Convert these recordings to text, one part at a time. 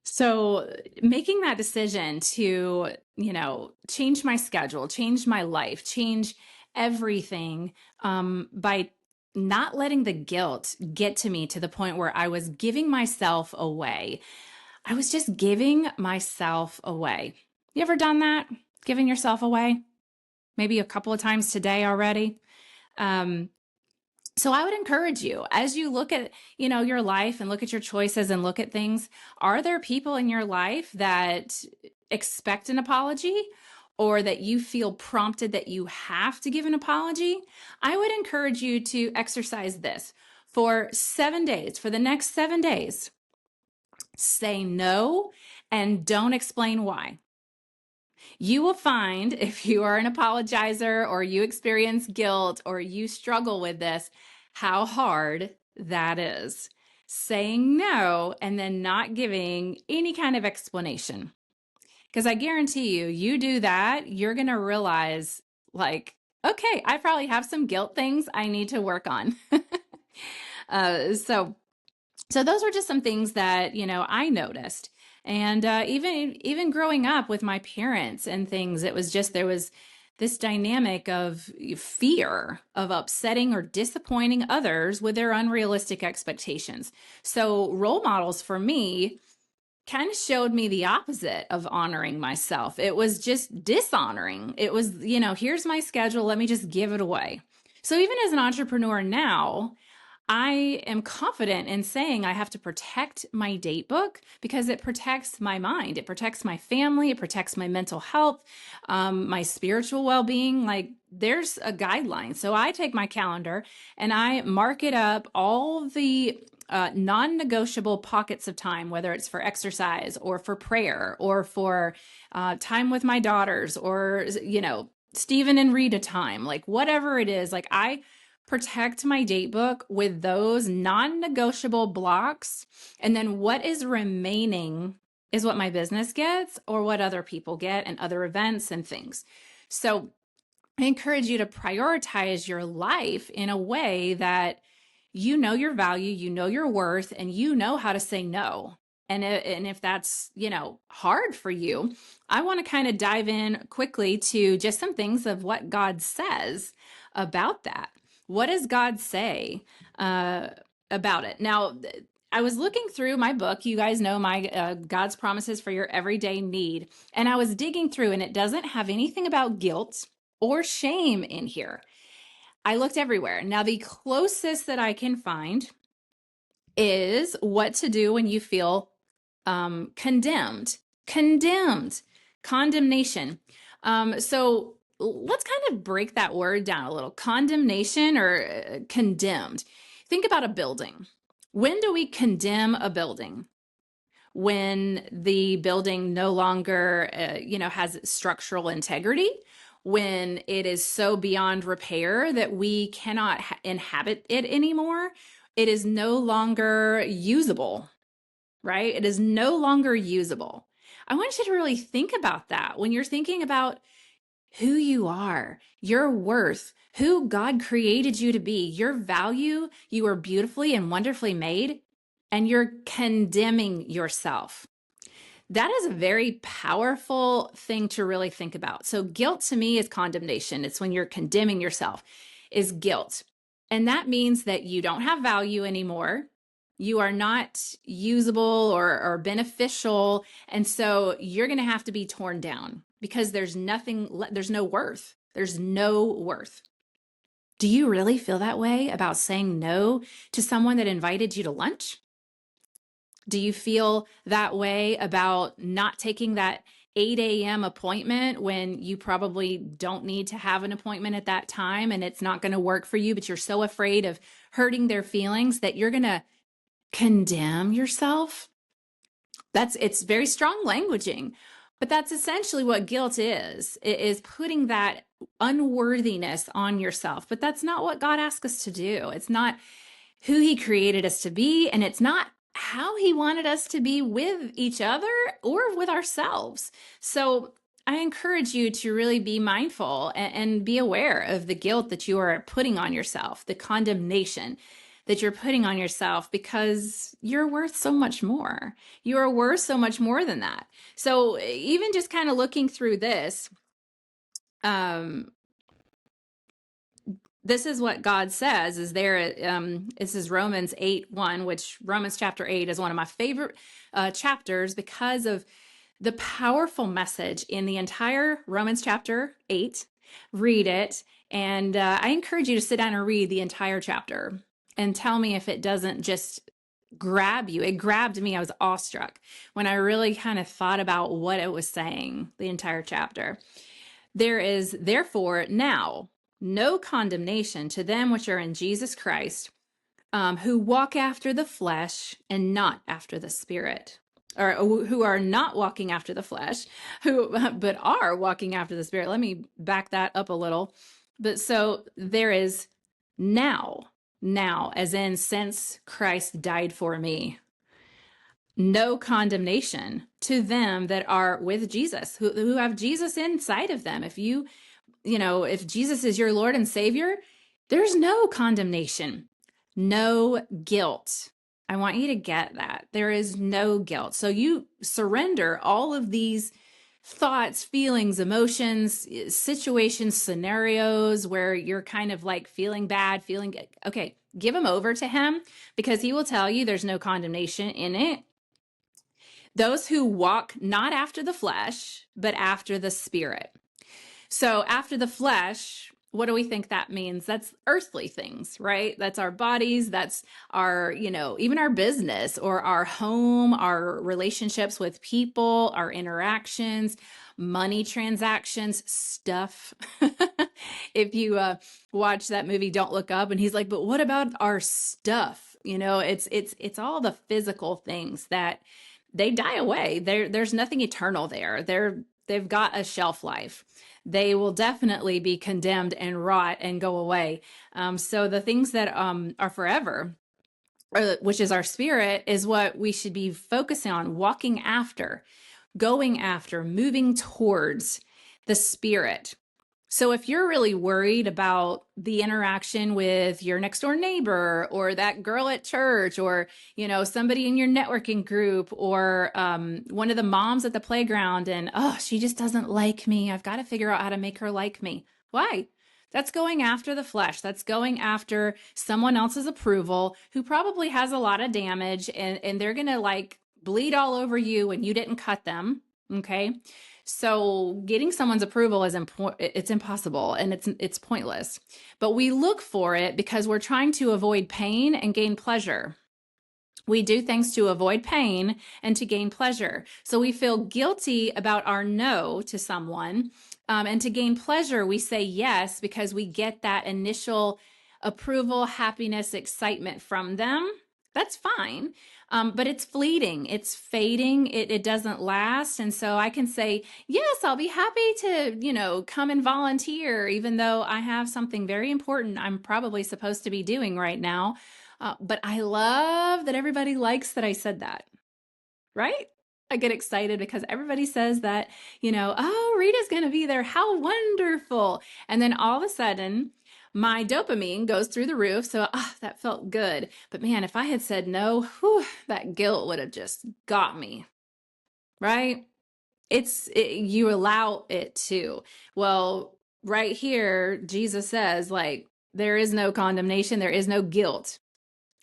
So making that decision to, change my schedule, change my life, change everything, by not letting the guilt get to me to the point where I was giving myself away. I was just giving myself away. You ever done that? Giving yourself away? Maybe a couple of times today already. Um, so I would encourage you as you look at, your life and look at your choices and look at things, are there people in your life that expect an apology or that you feel prompted that you have to give an apology? I would encourage you to exercise this for 7 days, for the next 7 days. Say no and don't explain why. You will find if you are an apologizer or you experience guilt or you struggle with this, how hard that is. Saying no and then not giving any kind of explanation. Because I guarantee you, you do that, you're going to realize, like, okay, I probably have some guilt things I need to work on. uh, so so those were just some things that, I noticed. And even growing up with my parents and things, it was just there was this dynamic of fear of upsetting or disappointing others with their unrealistic expectations. So role models for me kind of showed me the opposite of honoring myself. It was just dishonoring. It was, here's my schedule, let me just give it away. So even as an entrepreneur now, I am confident in saying I have to protect my date book because it protects my mind. It protects my family. It protects my mental health, my spiritual well-being. Like there's a guideline. So I take my calendar and I mark it up all the non-negotiable pockets of time, whether it's for exercise or for prayer or for time with my daughters or, Stephen and Rita time, like whatever it is, like I protect my date book with those non-negotiable blocks. And then what is remaining is what my business gets or what other people get and other events and things. So I encourage you to prioritize your life in a way that you know your value, you know your worth, and you know how to say no. And if that's, hard for you, I want to kind of dive in quickly to just some things of what God says about that. What does God say about it? Now, I was looking through my book. You guys know my God's Promises for Your Everyday Need. And I was digging through, and it doesn't have anything about guilt or shame in here. I looked everywhere. Now, the closest that I can find is what to do when you feel condemned. Condemned. Condemnation. So let's kind of break that word down a little. Condemnation or condemned. Think about a building. When do we condemn a building? When the building no longer, has structural integrity, when it is so beyond repair that we cannot inhabit it anymore, it is no longer usable, right? It is no longer usable. I want you to really think about that when you're thinking about who you are, your worth, who God created you to be, your value. You are beautifully and wonderfully made, and you're condemning yourself. That is a very powerful thing to really think about. So guilt to me is condemnation. It's when you're condemning yourself, is guilt. And that means that you don't have value anymore. You are not usable or beneficial. And so you're going to have to be torn down because there's no worth. There's no worth. Do you really feel that way about saying no to someone that invited you to lunch? Do you feel that way about not taking that 8 a.m. appointment when you probably don't need to have an appointment at that time and it's not going to work for you, but you're so afraid of hurting their feelings that you're going to condemn yourself? It's very strong languaging, but that's essentially what guilt is. It is putting that unworthiness on yourself, but that's not what God asks us to do. It's not who he created us to be, and it's not how he wanted us to be with each other or with ourselves. So I encourage you to really be mindful and be aware of the guilt that you are putting on yourself, the condemnation. that you're putting on yourself, because you're worth so much more. You are worth so much more than that. So even just kind of looking through this, um, this is what God says is there. This is Romans 8:1, which Romans chapter 8 is one of my favorite chapters because of the powerful message in the entire Romans chapter 8. Read it. And I encourage you to sit down and read the entire chapter and tell me if it doesn't just grab you. It grabbed me. I was awestruck when I really kind of thought about what it was saying, the entire chapter. There is therefore now no condemnation to them which are in Jesus Christ, who walk after the flesh and not after the Spirit, or who are not walking after the flesh, but are walking after the Spirit. Let me back that up a little. But so there is now, as in since Christ died for me, no condemnation to them that are with Jesus, who have Jesus inside of them. If Jesus is your Lord and Savior, there's no condemnation, no guilt. I want you to get that. There is no guilt. So you surrender all of these thoughts, feelings, emotions, situations, scenarios where you're kind of like feeling bad, okay, give them over to him, because he will tell you there's no condemnation in it. Those who walk not after the flesh, but after the Spirit. So after the flesh, what do we think that means? That's earthly things, right? That's our bodies. That's our, even our business or our home, our relationships with people, our interactions, money transactions, stuff. If you watch that movie, Don't Look Up, and he's like, but what about our stuff? It's all the physical things that they die away. There's nothing eternal there. They've got a shelf life. They will definitely be condemned and rot and go away. So the things that are forever, which is our Spirit, is what we should be focusing on, walking after, going after, moving towards the Spirit. So if you're really worried about the interaction with your next door neighbor or that girl at church or, somebody in your networking group or one of the moms at the playground and, oh, she just doesn't like me. I've got to figure out how to make her like me. Why? That's going after the flesh. That's going after someone else's approval who probably has a lot of damage and they're going to like bleed all over you and you didn't cut them. Okay. So getting someone's approval is it's impossible and it's pointless. But we look for it because we're trying to avoid pain and gain pleasure. We do things to avoid pain and to gain pleasure. So we feel guilty about our no to someone. And to gain pleasure, we say yes because we get that initial approval, happiness, excitement from them. That's fine. But it's fleeting. It's fading. It doesn't last. And so I can say, yes, I'll be happy to, come and volunteer, even though I have something very important I'm probably supposed to be doing right now. But I love that everybody likes that I said that, right? I get excited because everybody says that, oh, Rita's going to be there. How wonderful. And then all of a sudden, my dopamine goes through the roof. So that felt good. But man, if I had said no, that guilt would have just got me, right? You allow it to. Well, right here, Jesus says, like, there is no condemnation. There is no guilt.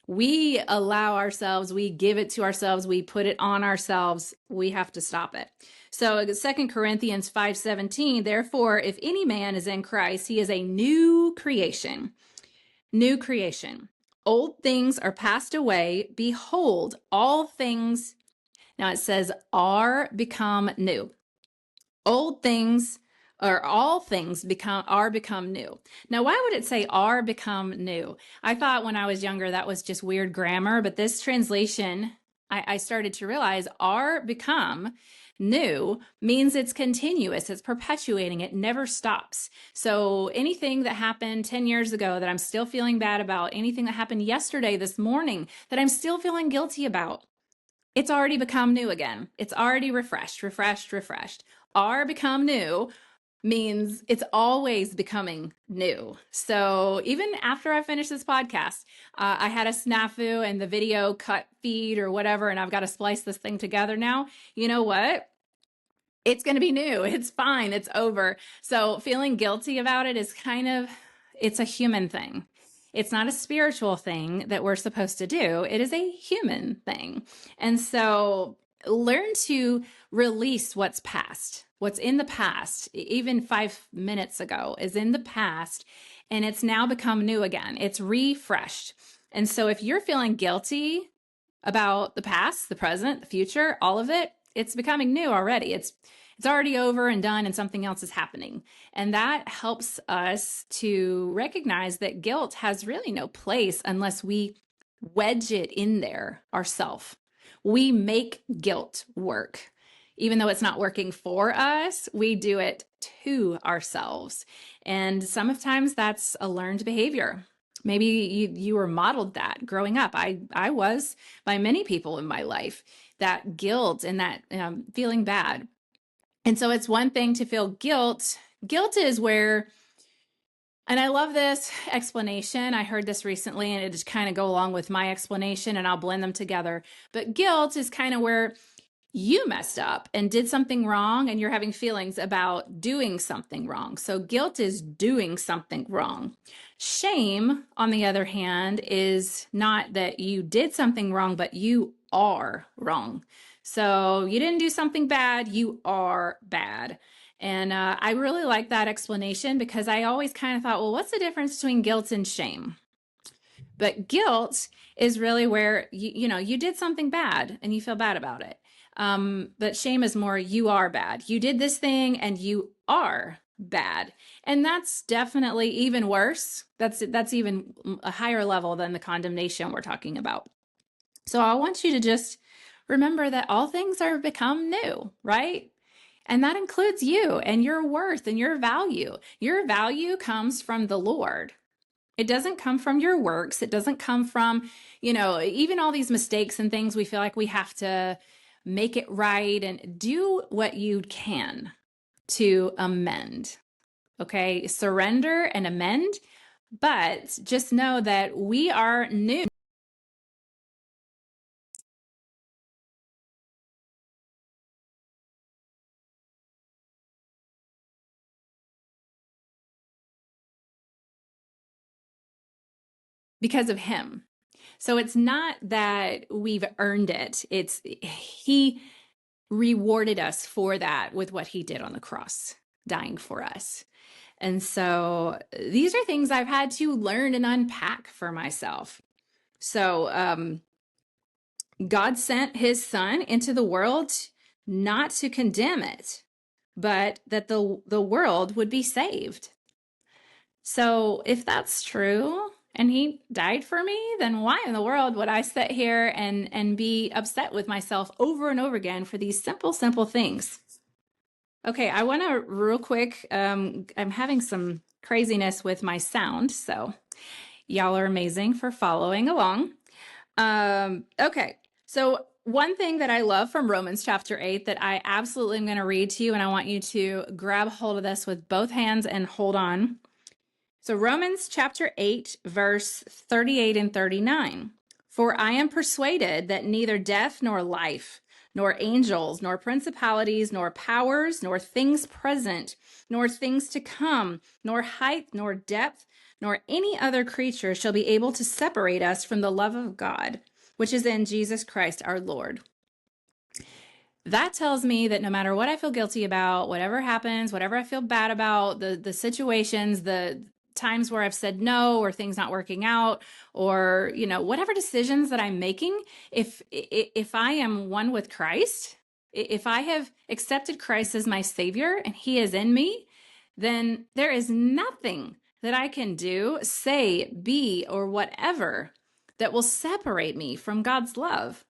We allow ourselves, we give it to ourselves, we put it on ourselves. We have to stop it. So 2 Corinthians 5:17, therefore, if any man is in Christ, he is a new creation. New creation. Old things are passed away. Behold, all things, now it says, are become new. Old things or all things become new. Now, why would it say are become new? I thought when I was younger that was just weird grammar, but this translation, I started to realize are become new means it's continuous, it's perpetuating, it never stops. So anything that happened 10 years ago that I'm still feeling bad about, anything that happened yesterday, this morning, that I'm still feeling guilty about, it's already become new again. It's already refreshed. Are become new. means it's always becoming new. So even after I finish this podcast, I had a snafu and the video cut feed or whatever, and I've got to splice this thing together now. You know what? It's going to be new. It's fine. It's over. So feeling guilty about it is it's a human thing. It's not a spiritual thing that we're supposed to do. It is a human thing. And so learn to release what's past. What's in the past, even 5 minutes ago, is in the past, and it's now become new again. It's refreshed. And so if you're feeling guilty about the past, the present, the future, all of it, it's becoming new already. It's already over and done, and something else is happening. And that helps us to recognize that guilt has really no place unless we wedge it in there ourselves. We make guilt work. Even though it's not working for us, we do it to ourselves. And sometimes that's a learned behavior. Maybe you were modeled that growing up. I was by many people in my life, that guilt and that feeling bad. And so it's one thing to feel guilt. Guilt is where, and I love this explanation. I heard this recently and it just kind of go along with my explanation and I'll blend them together. But guilt is kind of where you messed up and did something wrong and you're having feelings about doing something wrong. So guilt is doing something wrong. Shame, on the other hand, is not that you did something wrong, but you are wrong. So you didn't do something bad, you are bad. And I really like that explanation because I always kind of thought, well, what's the difference between guilt and shame? But guilt is really where you did something bad and you feel bad about it. But shame is more, you are bad. You did this thing and you are bad. And that's definitely even worse. That's even a higher level than the condemnation we're talking about. So I want you to just remember that all things are become new, right? And that includes you and your worth and your value. Your value comes from the Lord. It doesn't come from your works. It doesn't come from, even all these mistakes and things we feel like we have to make it right and do what you can to amend. Okay, surrender and amend, but just know that we are new. Because of him. So it's not that we've earned it. It's he rewarded us for that with what he did on the cross, dying for us. And so these are things I've had to learn and unpack for myself. So God sent his son into the world not to condemn it, but that the world would be saved. So if that's true, and he died for me, then why in the world would I sit here and be upset with myself over and over again for these simple things? Okay, I want to real quick, I'm having some craziness with my sound, so y'all are amazing for following along. Okay, so one thing that I love from Romans chapter 8 that I absolutely am going to read to you, and I want you to grab hold of this with both hands and hold on. So Romans chapter 8, verse 38 and 39. For I am persuaded that neither death nor life, nor angels, nor principalities, nor powers, nor things present, nor things to come, nor height, nor depth, nor any other creature shall be able to separate us from the love of God, which is in Jesus Christ our Lord. That tells me that no matter what I feel guilty about, whatever happens, whatever I feel bad about, the situations, the times where I've said no or things not working out or, whatever decisions that I'm making, if I am one with Christ, if I have accepted Christ as my Savior and he is in me, then there is nothing that I can do, say, be, or whatever that will separate me from God's love,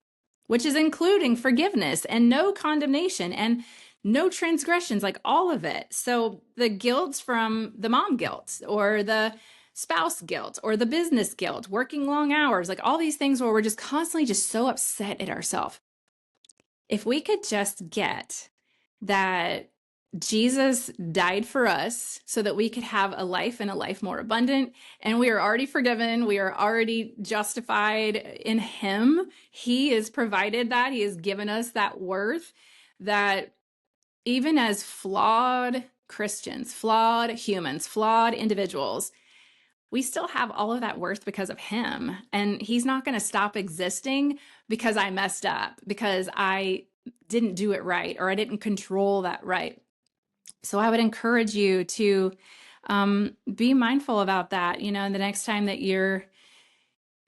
which is including forgiveness and no condemnation and no transgressions, like all of it. So the guilt from the mom guilt or the spouse guilt or the business guilt, working long hours, like all these things where we're just constantly just so upset at ourselves. If we could just get that Jesus died for us so that we could have a life and a life more abundant. And we are already forgiven. We are already justified in Him. He has provided that. He has given us that worth that even as flawed Christians, flawed humans, flawed individuals, we still have all of that worth because of Him. And He's not going to stop existing because I messed up, because I didn't do it right, or I didn't control that right. So I would encourage you to be mindful about that. You know, and the next time that you're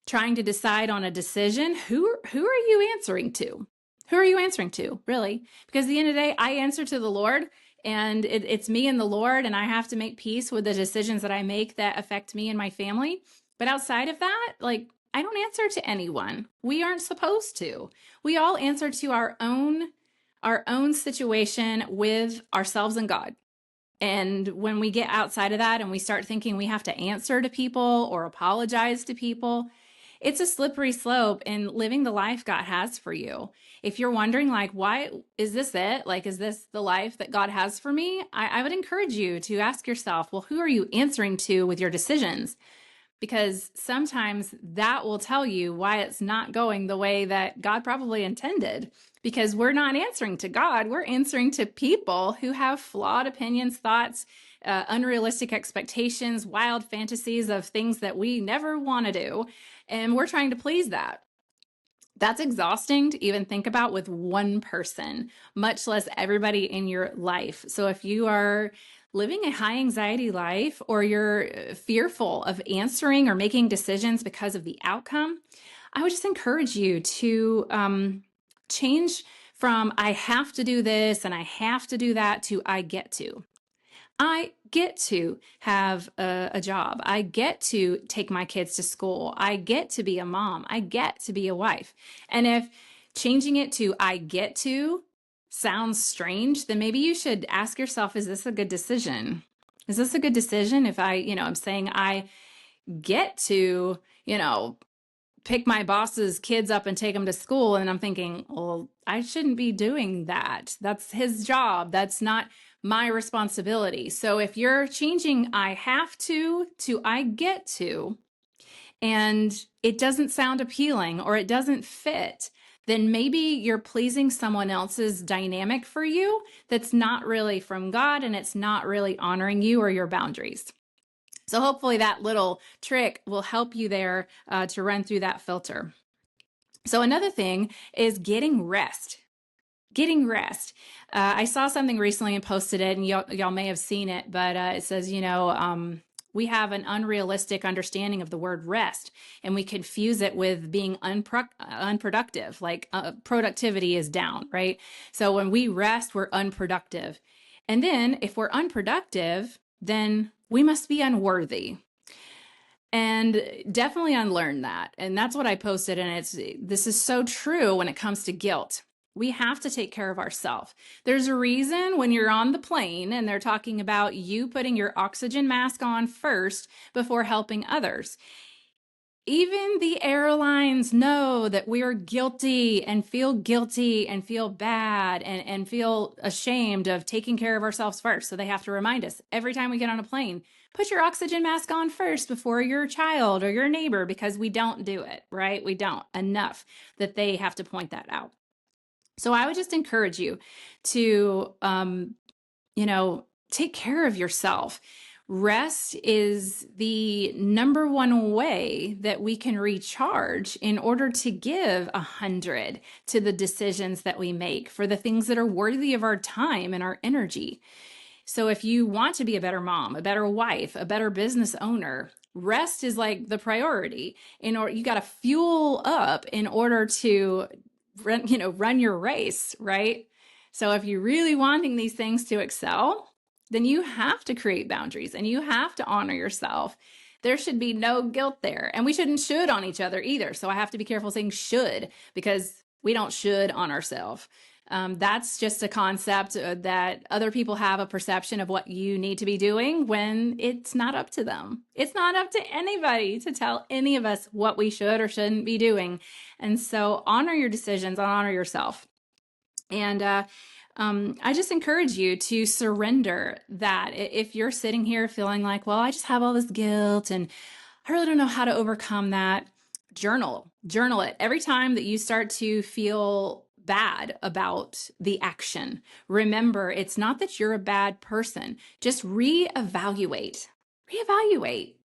trying to decide on a decision, who are you answering to? Who are you answering to, really? Because at the end of the day, I answer to the Lord, and it's me and the Lord, and I have to make peace with the decisions that I make that affect me and my family. But outside of that, like, I don't answer to anyone. We aren't supposed to. We all answer to our own situation with ourselves and God. And when we get outside of that and we start thinking we have to answer to people or apologize to people, it's a slippery slope in living the life God has for you. If you're wondering, like, why is this it? Like, is this the life that God has for me? I would encourage you to ask yourself, well, who are you answering to with your decisions? Because sometimes that will tell you why it's not going the way that God probably intended. Because we're not answering to God, we're answering to people who have flawed opinions, thoughts, unrealistic expectations, wild fantasies of things that we never want to do. And we're trying to please that. That's exhausting to even think about with one person, much less everybody in your life. So if you are living a high anxiety life, or you're fearful of answering or making decisions because of the outcome, I would just encourage you to change from I have to do this and I have to do that to I get to. I get to have a job. I get to take my kids to school. I get to be a mom. I get to be a wife. And if changing it to I get to sounds strange, then maybe you should ask yourself, is this a good decision? Is this a good decision if I'm saying I get to, pick my boss's kids up and take them to school, and I'm thinking, well, I shouldn't be doing that. That's his job. That's not my responsibility. So if you're changing I have to I get to, and it doesn't sound appealing or it doesn't fit, then maybe you're pleasing someone else's dynamic for you that's not really from God, and it's not really honoring you or your boundaries. So hopefully that little trick will help you there to run through that filter. So another thing is getting rest. Getting rest. I saw something recently and posted it, and y'all may have seen it, but it says, we have an unrealistic understanding of the word rest, and we confuse it with being unproductive, like productivity is down, right? So when we rest, we're unproductive. And then if we're unproductive, then we must be unworthy. And definitely unlearn that. And that's what I posted. And this is so true when it comes to guilt. We have to take care of ourselves. There's a reason when you're on the plane and they're talking about you putting your oxygen mask on first before helping others. Even the airlines know that we're guilty and feel bad and feel ashamed of taking care of ourselves first. So they have to remind us every time we get on a plane, put your oxygen mask on first before your child or your neighbor, because we don't do it, right? We don't enough that they have to point that out. So I would just encourage you to, take care of yourself. Rest is the number one way that we can recharge in order to give 100 to the decisions that we make for the things that are worthy of our time and our energy. So if you want to be a better mom, a better wife, a better business owner, rest is like the priority. You got to fuel up in order to run your race, right? So if you're really wanting these things to excel, then you have to create boundaries and you have to honor yourself. There should be no guilt there. And we shouldn't should on each other either. So I have to be careful saying should, because we don't should on ourselves. That's just a concept that other people have a perception of what you need to be doing when it's not up to them. It's not up to anybody to tell any of us what we should or shouldn't be doing. And so honor your decisions, honor yourself. And I just encourage you to surrender that. If you're sitting here feeling like, well, I just have all this guilt and I really don't know how to overcome that, journal it. Every time that you start to feel bad about the action, remember, it's not that you're a bad person. Just reevaluate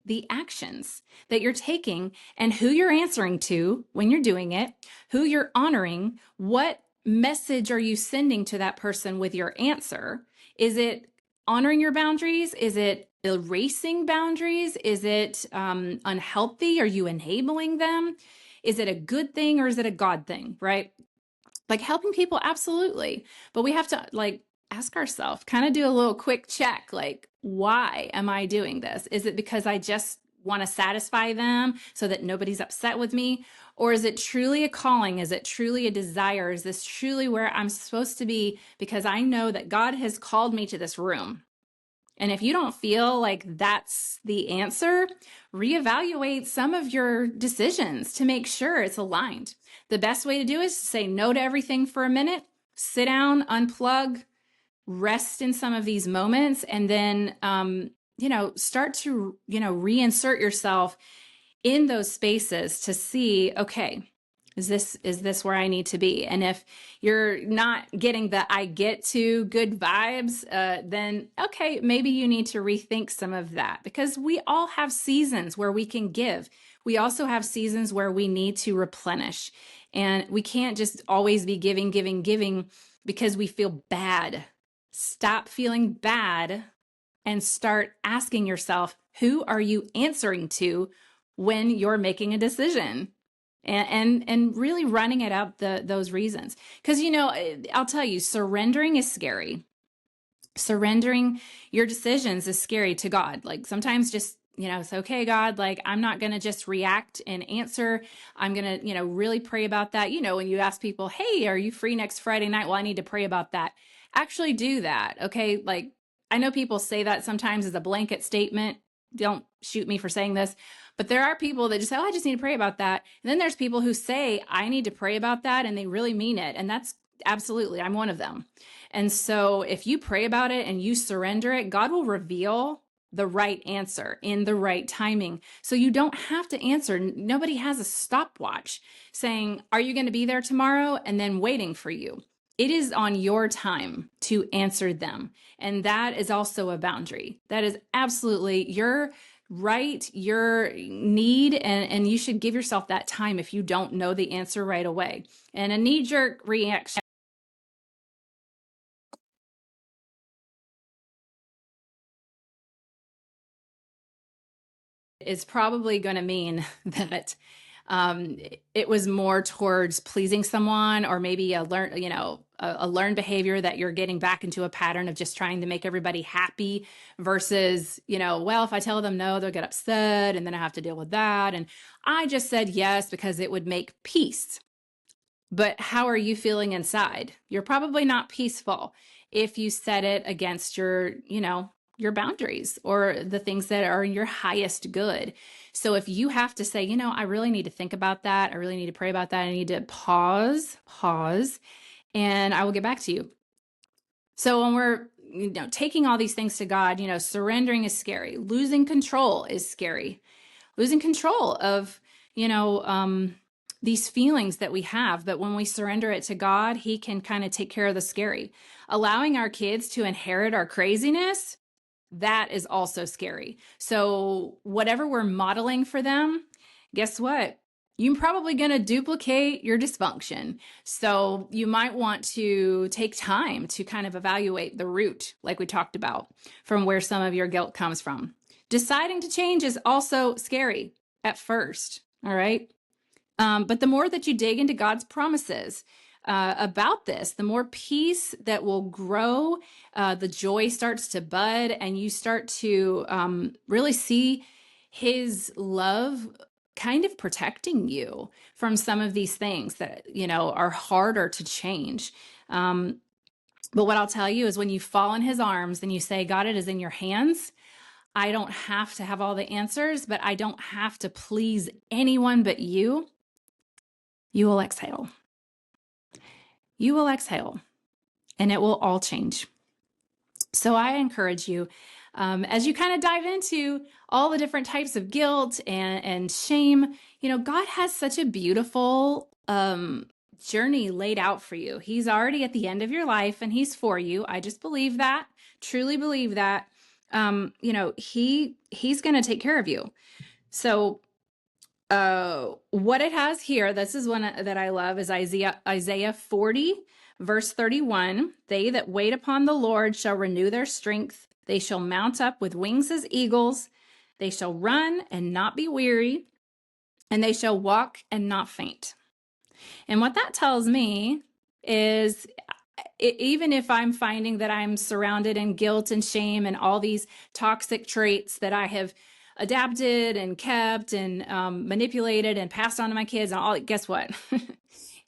the actions that you're taking and who you're answering to when you're doing it, who you're honoring, what message are you sending to that person with your answer? Is it honoring your boundaries? Is it erasing boundaries? Is it unhealthy? Are you enabling them? Is it a good thing or is it a God thing, right? Like helping people, absolutely. But we have to like ask ourselves, kind of do a little quick check, like, why am I doing this? Is it because I just want to satisfy them so that nobody's upset with me? Or is it truly a calling? Is it truly a desire? Is this truly where I'm supposed to be because I know that God has called me to this room? And if you don't feel like that's the answer, reevaluate some of your decisions to make sure it's aligned. The best way to do is to say no to everything for a minute, sit down, unplug, rest in some of these moments, and then, start to, reinsert yourself in those spaces to see, okay, is this where I need to be? And if you're not getting the I get to good vibes, then okay, maybe you need to rethink some of that, because we all have seasons where we can give. We also have seasons where we need to replenish, and we can't just always be giving because we feel bad. Stop feeling bad and start asking yourself, who are you answering to when you're making a decision? And really running it up those reasons. Because, I'll tell you, surrendering is scary. Surrendering your decisions is scary to God. Like sometimes just, it's okay, God, like I'm not going to just react and answer. I'm going to, really pray about that. When you ask people, hey, are you free next Friday night? Well, I need to pray about that. Actually do that. Okay. Like I know people say that sometimes as a blanket statement. Don't shoot me for saying this, but there are people that just say, oh, I just need to pray about that. And then there's people who say, I need to pray about that. And they really mean it. And that's absolutely, I'm one of them. And so if you pray about it and you surrender it, God will reveal the right answer in the right timing. So you don't have to answer. Nobody has a stopwatch saying, are you going to be there tomorrow? And then waiting for you. It is on your time to answer them. And that is also a boundary. That is absolutely your right, your need, and you should give yourself that time if you don't know the answer right away. And a knee-jerk reaction is probably going to mean that it was more towards pleasing someone, or maybe a learned behavior that you're getting back into a pattern of just trying to make everybody happy versus, well, if I tell them no, they'll get upset and then I have to deal with that. And I just said yes because it would make peace. But how are you feeling inside? You're probably not peaceful if you set it against your boundaries or the things that are your highest good. So if you have to say, I really need to think about that. I really need to pray about that. I need to pause, and I will get back to you. So when we're, taking all these things to God, surrendering is scary. Losing control is scary. Losing control of, these feelings that we have. But when we surrender it to God, He can kind of take care of the scary. Allowing our kids to inherit our craziness, that is also scary. So whatever we're modeling for them, guess what? You're probably going to duplicate your dysfunction. So you might want to take time to kind of evaluate the root, like we talked about, from where some of your guilt comes from. Deciding to change is also scary at first, all right? But the more that you dig into God's promises about this, the more peace that will grow, the joy starts to bud, and you start to really see His love kind of protecting you from some of these things that, are harder to change. But what I'll tell you is when you fall in His arms and you say, God, it is in your hands. I don't have to have all the answers, but I don't have to please anyone but you. You will exhale. You will exhale. and it will all change. So I encourage you, as you kind of dive into all the different types of guilt and shame, God has such a beautiful journey laid out for you. He's already at the end of your life and he's for you. I just believe that, truly believe that. He's going to take care of you. So what it has here, this is one that I love, is Isaiah 40, verse 31. They that wait upon the Lord shall renew their strength. They shall mount up with wings as eagles. They shall run and not be weary, and they shall walk and not faint. And what that tells me is, even if I'm finding that I'm surrounded in guilt and shame and all these toxic traits that I have adapted and kept and manipulated and passed on to my kids and all, guess what?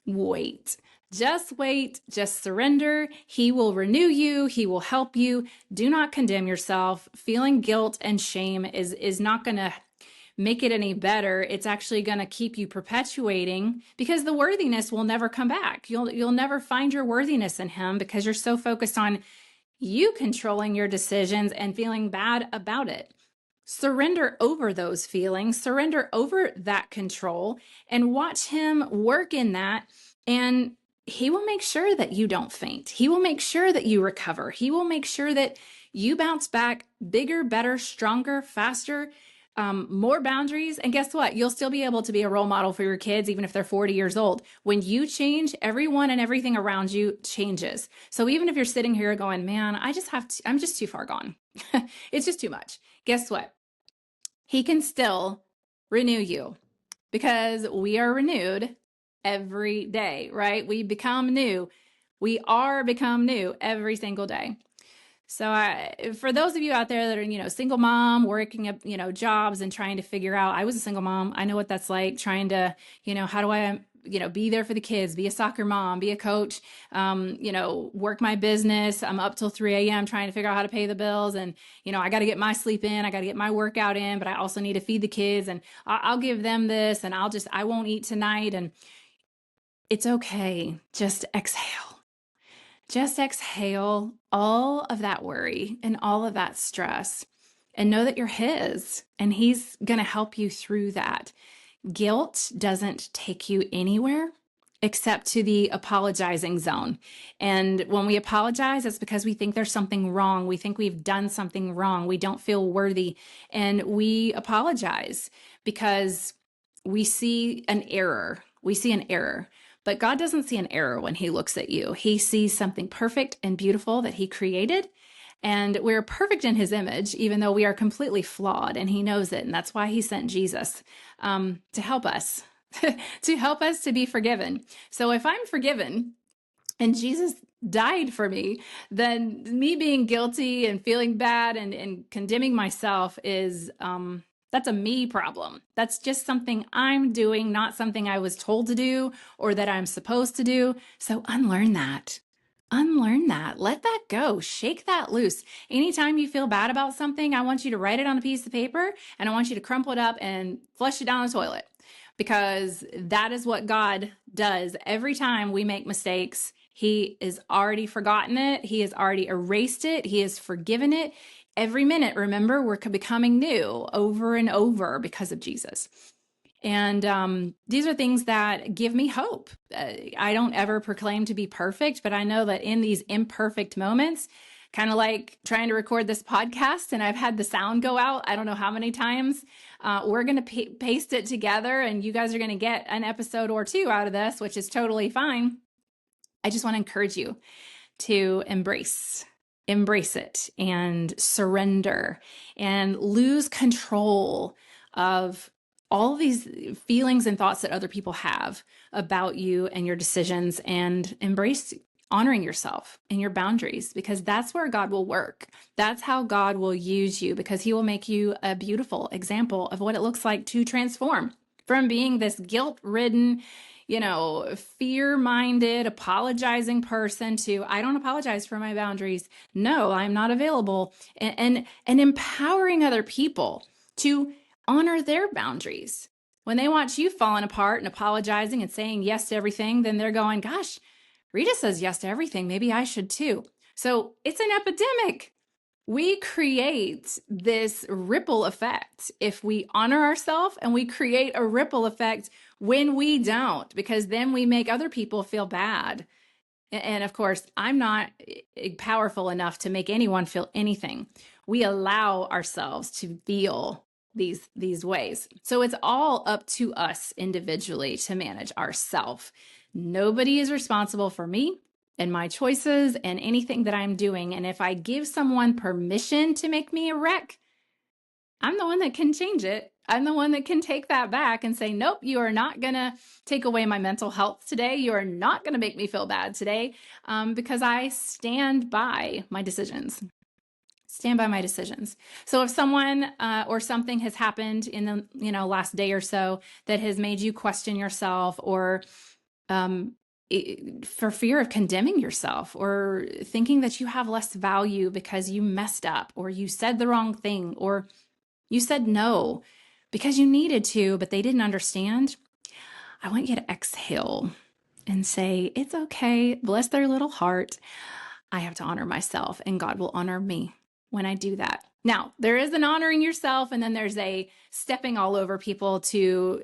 Wait. Just wait. Just surrender. He will renew you. He will help you. Do not condemn yourself. Feeling guilt and shame is not going to make it any better. It's actually going to keep you perpetuating, because the worthiness will never come back. You'll never find your worthiness in him because you're so focused on you controlling your decisions and feeling bad about it. Surrender over those feelings, surrender over that control, and watch him work in that. And he will make sure that you don't faint. He will make sure that you recover. He will make sure that you bounce back bigger, better, stronger, faster, more boundaries. And guess what? You'll still be able to be a role model for your kids, even if they're 40 years old. When you change, everyone and everything around you changes. So even if you're sitting here going, man, I'm just too far gone. It's just too much. Guess what? He can still renew you, because we are renewed every day, right? We become new. We are become new every single day. So for those of you out there that are, single mom, working at, jobs and trying to figure out, I was a single mom. I know what that's like, trying to, how do I, be there for the kids, be a soccer mom, be a coach, work my business. I'm up till 3 a.m. trying to figure out how to pay the bills. And, I got to get my sleep in. I got to get my workout in, but I also need to feed the kids, and I'll give them this, and I won't eat tonight. And it's okay. Just exhale. Just exhale all of that worry and all of that stress, and know that you're his, and he's going to help you through that. Guilt doesn't take you anywhere except to the apologizing zone. And when we apologize, it's because we think there's something wrong. We think we've done something wrong. We don't feel worthy. And we apologize because we see an error. But God doesn't see an error when he looks at you. He sees something perfect and beautiful that he created. And we're perfect in his image, even though we are completely flawed, and he knows it. And that's why he sent Jesus to help us, to be forgiven. So if I'm forgiven and Jesus died for me, then me being guilty and feeling bad and condemning myself is, that's a me problem. That's just something I'm doing, not something I was told to do or that I'm supposed to do. So unlearn that. Let that go. Shake that loose. Anytime you feel bad about something, I want you to write it on a piece of paper, and I want you to crumple it up and flush it down the toilet, because that is what God does every time we make mistakes. He has already forgotten it. He has already erased it. He has forgiven it. Every minute, remember, we're becoming new over and over because of Jesus. And these are things that give me hope. I don't ever proclaim to be perfect, but I know that in these imperfect moments, kind of like trying to record this podcast, and I've had the sound go out, I don't know how many times, we're going to paste it together, and you guys are going to get an episode or two out of this, which is totally fine. I just want to encourage you to embrace it and surrender and lose control of all of these feelings and thoughts that other people have about you and your decisions, and embrace honoring yourself and your boundaries, because that's where God will work. That's how God will use you, because he will make you a beautiful example of what it looks like to transform from being this guilt-ridden, fear-minded, apologizing person to, I don't apologize for my boundaries. No, I'm not available. And empowering other people to honor their boundaries. When they watch you falling apart and apologizing and saying yes to everything, then they're going, gosh, Rita says yes to everything. Maybe I should too. So it's an epidemic. We create this ripple effect if we honor ourselves, and we create a ripple effect when we don't, because then we make other people feel bad. And of course, I'm not powerful enough to make anyone feel anything. We allow ourselves to feel these ways. So it's all up to us individually to manage ourselves. Nobody is responsible for me and my choices and anything that I'm doing. And if I give someone permission to make me a wreck, I'm the one that can change it. I'm the one that can take that back and say, nope, you are not going to take away my mental health today. You are not going to make me feel bad today, because I stand by my decisions. Stand by my decisions. So if someone or something has happened in the last day or so that has made you question yourself, or for fear of condemning yourself, or thinking that you have less value because you messed up, or you said the wrong thing, or you said no because you needed to, but they didn't understand, I want you to exhale and say, it's okay. Bless their little heart. I have to honor myself, and God will honor me when I do that. Now, there is an honoring yourself, and then there's a stepping all over people to,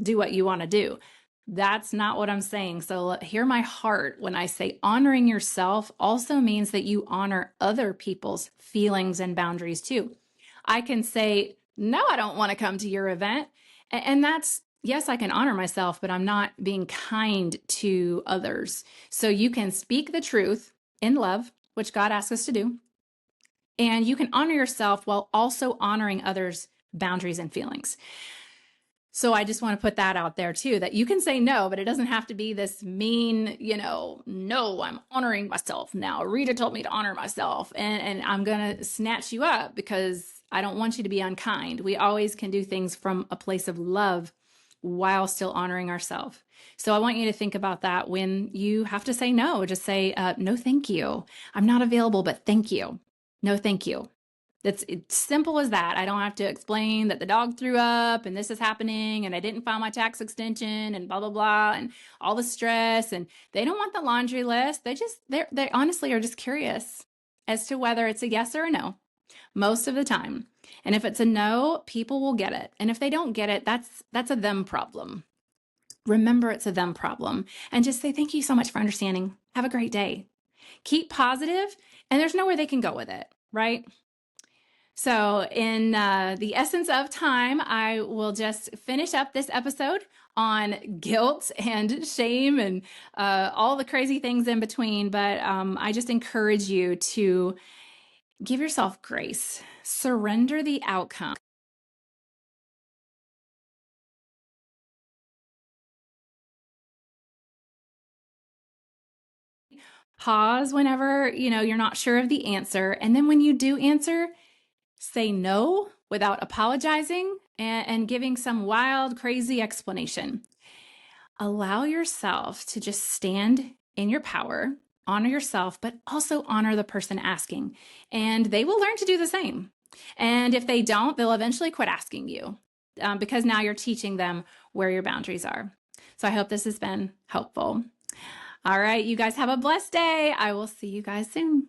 do what you want to do. That's not what I'm saying. So hear my heart when I say honoring yourself also means that you honor other people's feelings and boundaries too. I can say, no, I don't want to come to your event. And that's, yes, I can honor myself, but I'm not being kind to others. So you can speak the truth in love, which God asks us to do. And you can honor yourself while also honoring others' boundaries and feelings. So I just want to put that out there too, that you can say no, but it doesn't have to be this mean, no, I'm honoring myself now. Rita told me to honor myself, and I'm going to snatch you up because I don't want you to be unkind. We always can do things from a place of love while still honoring ourselves. So I want you to think about that when you have to say no. Just say, no, thank you. I'm not available, but thank you. No, thank you. It's simple as that. I don't have to explain that the dog threw up and this is happening and I didn't file my tax extension and blah, blah, blah, and all the stress. And they don't want the laundry list. They honestly are just curious as to whether it's a yes or a no most of the time. And if it's a no, people will get it. And if they don't get it, that's a them problem. Remember, it's a them problem. And just say, thank you so much for understanding. Have a great day. Keep positive, and there's nowhere they can go with it, right? So in the essence of time, I will just finish up this episode on guilt and shame and all the crazy things in between. But I just encourage you to give yourself grace, surrender the outcome. Pause whenever, you're not sure of the answer. And then when you do answer, say no without apologizing and giving some wild, crazy explanation. Allow yourself to just stand in your power, honor yourself, but also honor the person asking. And they will learn to do the same. And if they don't, they'll eventually quit asking you, because now you're teaching them where your boundaries are. So I hope this has been helpful. All right, you guys have a blessed day. I will see you guys soon.